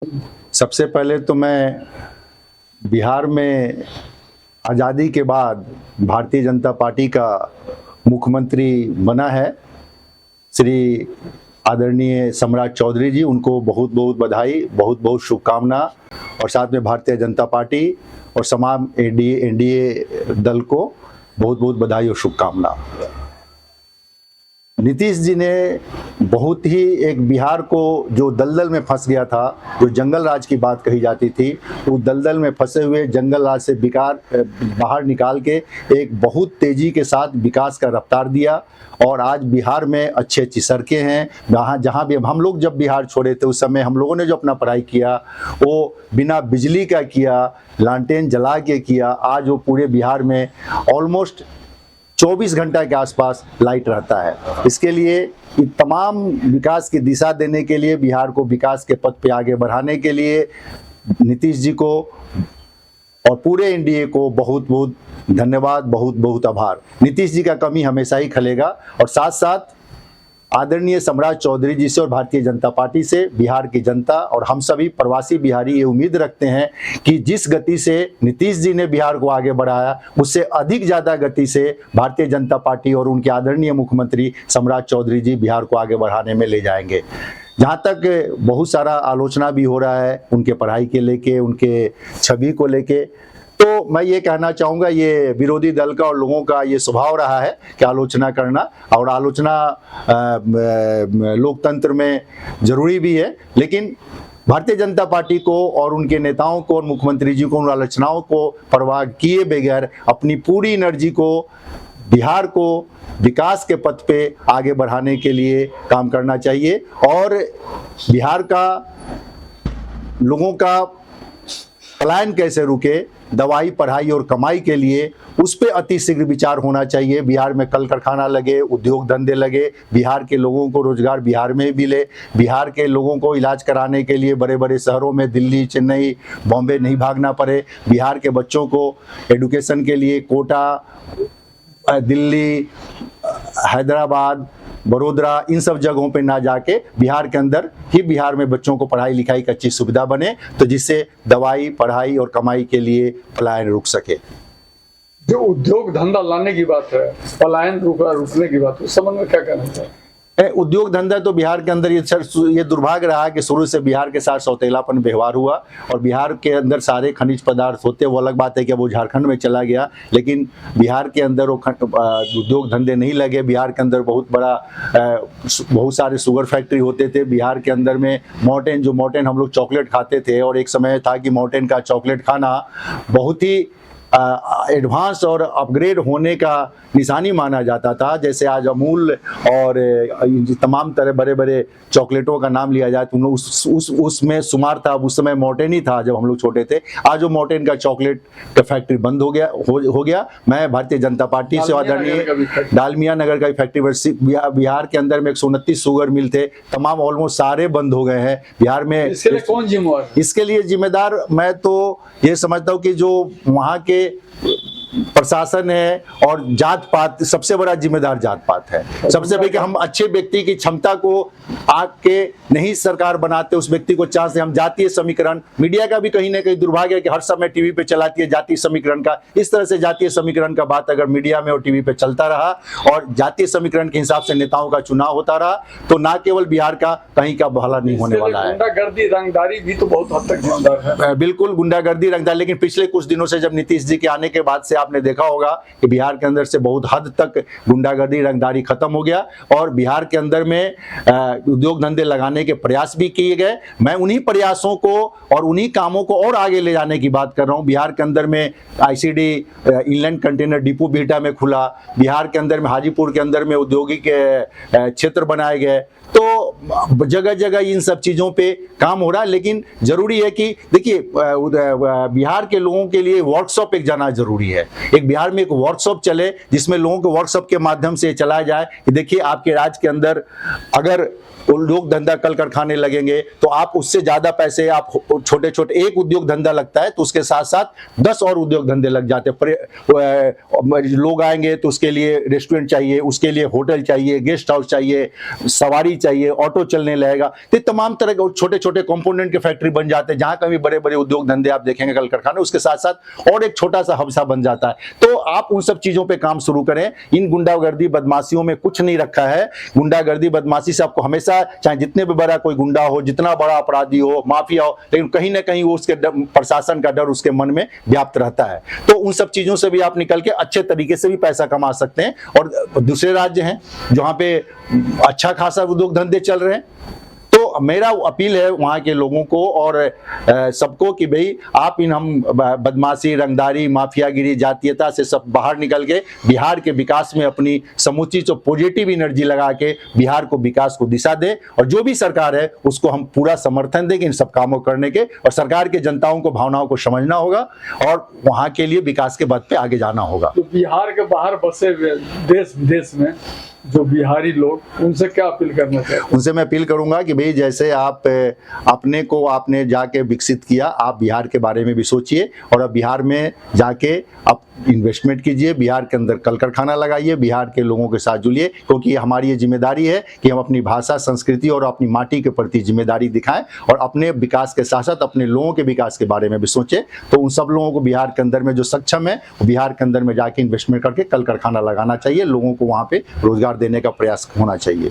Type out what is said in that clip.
सबसे पहले तो मैं बिहार में आज़ादी के बाद भारतीय जनता पार्टी का मुख्यमंत्री बना है श्री आदरणीय सम्राट चौधरी जी, उनको बहुत बहुत बधाई, बहुत बहुत शुभकामना। और साथ में भारतीय जनता पार्टी और तमाम एनडीए दल को बहुत बहुत बधाई और शुभकामना। नीतीश जी ने बहुत ही एक बिहार को जो दलदल में फंस गया था, जो जंगल राज की बात कही जाती थी, तो दलदल में फंसे हुए जंगल राज से बाहर निकाल के एक बहुत तेजी के साथ विकास का रफ्तार दिया। और आज बिहार में अच्छी अच्छी सड़कें हैं। जहाँ भी हम लोग जब बिहार छोड़े थे उस समय हम लोगों ने जो अपना पढ़ाई किया वो बिना बिजली का किया, लालटेन जला के किया। आज वो पूरे बिहार में ऑलमोस्ट 24 घंटा के आसपास लाइट रहता है। इसके लिए तमाम विकास की दिशा देने के लिए, बिहार को विकास के पथ पे आगे बढ़ाने के लिए नीतीश जी को और पूरे एनडीए को बहुत बहुत धन्यवाद, बहुत बहुत आभार। नीतीश जी का कमी हमेशा ही खलेगा। और साथ साथ आदरणीय सम्राट चौधरी जी से और भारतीय जनता पार्टी से बिहार की जनता और हम सभी प्रवासी बिहारी ये उम्मीद रखते हैं कि जिस गति से नीतीश जी ने बिहार को आगे बढ़ाया, उससे अधिक ज़्यादा गति से भारतीय जनता पार्टी और उनके आदरणीय मुख्यमंत्री सम्राट चौधरी जी बिहार को आगे बढ़ाने में ले जाएंगे। जहाँ तक बहुत सारा आलोचना भी हो रहा है उनके पढ़ाई के लेके, उनके छवि को लेके, तो मैं ये कहना चाहूँगा ये विरोधी दल का और लोगों का ये स्वभाव रहा है कि आलोचना करना, और आलोचना लोकतंत्र में ज़रूरी भी है। लेकिन भारतीय जनता पार्टी को और उनके नेताओं को और मुख्यमंत्री जी को उन आलोचनाओं को परवाह किए बगैर अपनी पूरी एनर्जी को बिहार को विकास के पथ पे आगे बढ़ाने के लिए काम करना चाहिए। और बिहार का लोगों का पलायन कैसे रुके, दवाई, पढ़ाई और कमाई के लिए उस पर अतिशीघ्र विचार होना चाहिए। बिहार में कल कारखाना लगे, उद्योग धंधे लगे, बिहार के लोगों को रोजगार बिहार में मिले, बिहार के लोगों को इलाज कराने के लिए बड़े बड़े शहरों में दिल्ली, चेन्नई, बॉम्बे नहीं भागना पड़े, बिहार के बच्चों को एजुकेशन के लिए कोटा, दिल्ली, हैदराबाद, बड़ोदरा, इन सब जगहों पे ना जाके बिहार के अंदर ही बिहार में बच्चों को पढ़ाई लिखाई की अच्छी सुविधा बने, तो जिससे दवाई, पढ़ाई और कमाई के लिए पलायन रुक सके। जो उद्योग धंधा लाने की बात है, पलायन रुकने की बात है, उस संबंध में क्या कहना चाहिए? उद्योग धंधा तो बिहार के अंदर ये दुर्भाग्य रहा कि शुरू से बिहार के साथ सौतेलापन व्यवहार हुआ, और बिहार के अंदर सारे खनिज पदार्थ होते, वो अलग बात है कि वो झारखंड में चला गया, लेकिन बिहार के अंदर वो उद्योग धंधे नहीं लगे। बिहार के अंदर बहुत सारे शुगर फैक्ट्री होते थे। बिहार के अंदर में मोर्टेन हम लोग चॉकलेट खाते थे, और एक समय था कि मोर्टेन का चॉकलेट खाना बहुत ही एडवांस और अपग्रेड होने का निशानी माना जाता था। जैसे आज अमूल और तमाम तरह बड़े बड़े चॉकलेटों का नाम लिया जाए तो उसमें शुमार था। उस समय मोर्टेन ही था जब हम लोग छोटे थे। आज वो मोर्टेन का चॉकलेट का फैक्ट्री बंद हो गया। मैं भारतीय जनता पार्टी से आदरणीय डालमिया नगर का फैक्ट्री, बिहार के अंदर में 129 शुगर मिल थे, तमाम ऑलमोस्ट सारे बंद हो गए हैं बिहार में। इसके लिए कौन जिम्मेदार? इसके लिए जिम्मेदार मैं तो ये समझता हूँ कि जो वहाँ के प्रशासन है और जात पात, सबसे बड़ा जिम्मेदार जात पात है। सबसे बड़ी कि हम अच्छे व्यक्ति की क्षमता को आके नहीं सरकार बनाते, उस व्यक्ति को चांस से हम जातीय समीकरण, मीडिया का भी कहीं ना कहीं दुर्भाग्य है कि हर समय टीवी पे चलाती है जातीय समीकरण का। इस तरह से जातीय समीकरण का बात अगर मीडिया में और टीवी पे चलता रहा और जातीय समीकरण के हिसाब से नेताओं का चुनाव होता रहा तो ना केवल बिहार का कहीं का भला नहीं होने वाला है। गुंडागर्दी, रंगदारी भी तो बहुत हद तक जिम्मेदार है। बिल्कुल गुंडागर्दी, रंगदारी, लेकिन पिछले कुछ दिनों से जब नीतीश जी के आने के बाद से आपने देखा होगा कि बिहार के अंदर से बहुत हद तक गुंडागर्दी, रंगदारी खत्म हो गया और बिहार के अंदर में उद्योग धंधे लगाने के प्रयास भी किए गए। मैं उन्हीं प्रयासों को और उन्हीं कामों को और आगे ले जाने की बात कर रहा हूं। बिहार के अंदर में ICD inland container depot Bihta में खुला, बिहार के अंदर में हाजीपुर के अंदर में औद्योगिक क्षेत्र बनाए गए। तो जगह जगह इन सब चीज़ों पे काम हो रहा है, लेकिन जरूरी है कि देखिए बिहार के लोगों के लिए वर्कशॉप एक जाना जरूरी है। एक बिहार में एक वर्कशॉप चले जिसमें लोगों को वर्कशॉप के माध्यम से चलाया जाए कि देखिए आपके राज्य के अंदर अगर उद्योग धंधा कल कारखाने लगेंगे तो आप उससे ज्यादा पैसे आप छोटे छोटे एक उद्योग धंधा लगता है तो उसके साथ साथ 10 और उद्योग धंधे लग जाते हैं। लोग आएंगे तो उसके लिए रेस्टोरेंट चाहिए, उसके लिए होटल चाहिए, गेस्ट हाउस चाहिए, सवारी चाहिए, ऑटो चलने लगेगा। तो तमाम तरह के छोटे छोटे कंपोनेंट के फैक्ट्री बन जाते हैं। जहां कभी बड़े बड़े उद्योग धंधे आप देखेंगे कल कारखाने, उसके साथ साथ और एक छोटा सा हब सा बन जाता है। तो आप उन सब चीजों पर काम शुरू करें। इन गुंडागर्दी बदमाशियों में कुछ नहीं रखा है। गुंडागर्दी बदमाशी से आपको हमेशा, चाहे जितने भी बड़ा कोई गुंडा हो, जितना बड़ा अपराधी हो, माफिया हो, लेकिन कहीं ना कहीं वो उसके प्रशासन का डर उसके मन में व्याप्त रहता है। तो उन सब चीजों से भी आप निकल के अच्छे तरीके से भी पैसा कमा सकते हैं। और दूसरे राज्य हैं जहां पे अच्छा खासा उद्योग धंधे चल रहे हैं। तो मेरा अपील है वहाँ के लोगों को और सबको कि भाई आप इन हम बदमाशी, रंगदारी, माफियागिरी, जातीयता से सब बाहर निकल के बिहार के विकास में अपनी समूची जो पॉजिटिव एनर्जी लगा के बिहार को विकास को दिशा दे। और जो भी सरकार है उसको हम पूरा समर्थन देंगे इन सब कामों करने के। और सरकार के जनताओं को भावनाओं को समझना होगा और वहाँ के लिए विकास के पथ पे आगे जाना होगा। तो बिहार के बाहर बसे हुए देश विदेश में जो बिहारी लोग, उनसे क्या अपील करना चाहिए? उनसे मैं अपील करूंगा कि भाई जैसे आप अपने को आपने जाके विकसित किया, आप बिहार के बारे में भी सोचिए और अब बिहार में जाके आप इन्वेस्टमेंट कीजिए, बिहार के अंदर कल कारखाना लगाइए, बिहार के लोगों के साथ जुड़िए। क्योंकि हमारी ये जिम्मेदारी है कि हम अपनी भाषा, संस्कृति और अपनी माटी के प्रति जिम्मेदारी दिखाएं और अपने विकास के साथ साथ अपने लोगों के विकास के बारे में भी सोचें। तो उन सब लोगों को बिहार के अंदर में जो सक्षम है वो बिहार के अंदर में जाके इन्वेस्टमेंट करके कल कारखाना लगाना चाहिए। लोगों को वहाँ पे रोजगार देने का प्रयास होना चाहिए।